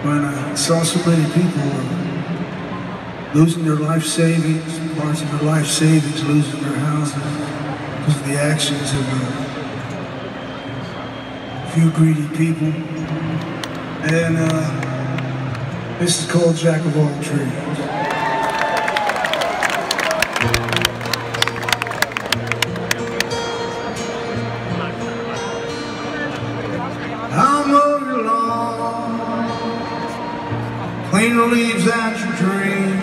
when I saw so many people losing their life savings, parts of their life savings, losing their houses because of the actions of a few greedy people. And this is called Jack of All Trades. I'll mow your lawn, clean the leaves out your drain,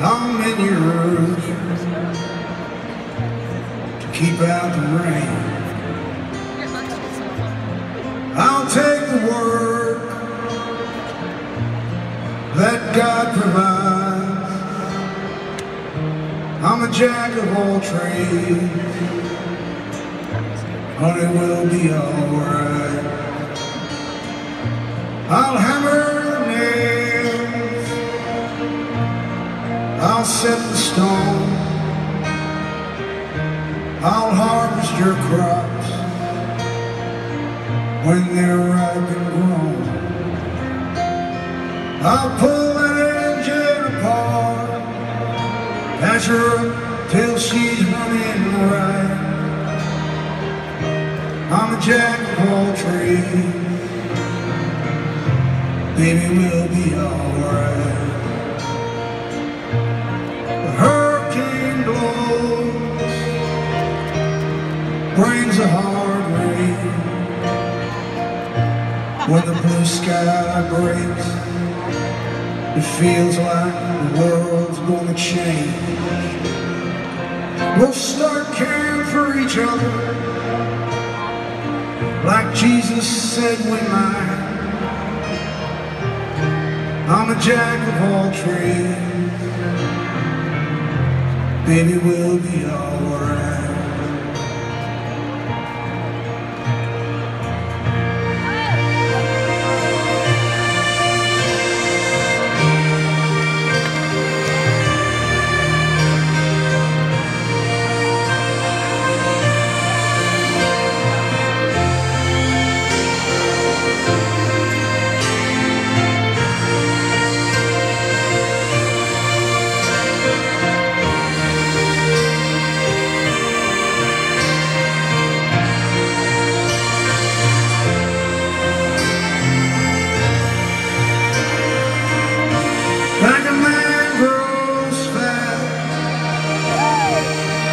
I'll mend your roof to keep out the rain. I'll take the work that God provides. I'm a jack of all trades, but it will be alright. I'll hammer the nails, I'll set the stone, I'll harvest your crops when they're ripe and grown. I'll pull that engine apart, patch her up till she's running right. I'm a jack of all trades, baby, we'll be alright. The hurricane blows, brings a hard rain. When the blue sky breaks, it feels like the world's gonna change. We'll start caring for each other like Jesus said we might. I'm a jack of all trades, baby, we'll be alright.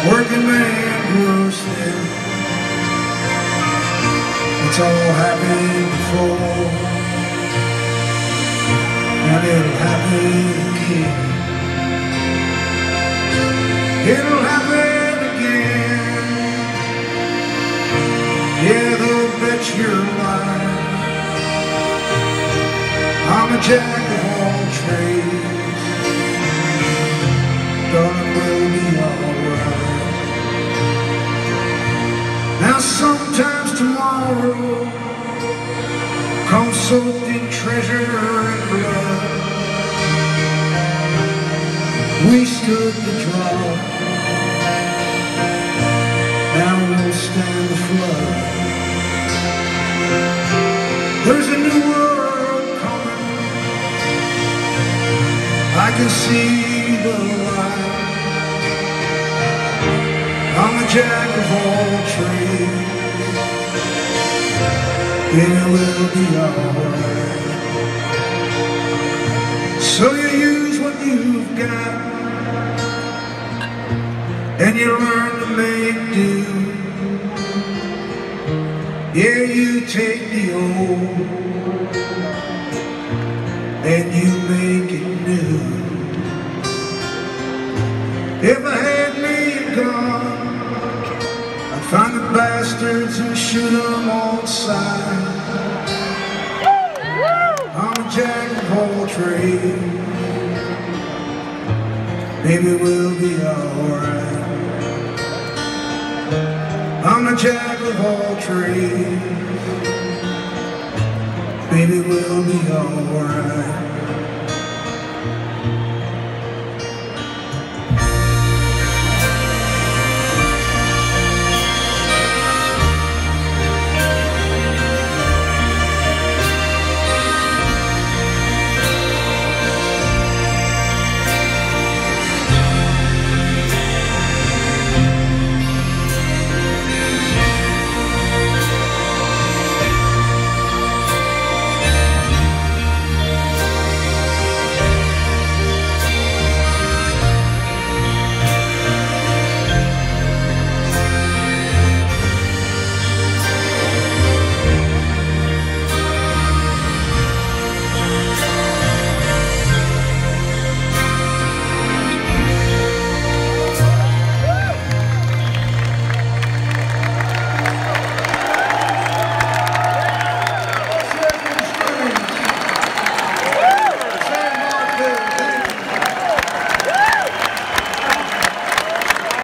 Working man grows thin. It's all happened before, and it'll happen again. It'll happen again. Yeah, they'll bet your life. I'm a jack of all trades, darling, we'll be alright. Now sometimes tomorrow comes soaked in treasure and blood. We stood the drought, now we'll stand the flood. There's a new world coming, I can see the light. I'm a jack of all trades, baby, we'll be alright. So you use what you've got, and you learn to make do. Yeah, you take the old, and you make it new. If I had me a gun, find the bastards and shoot them on sight. I'm a jack of all trades, baby, we'll be alright. I'm a jack of all trades, baby, we'll be alright.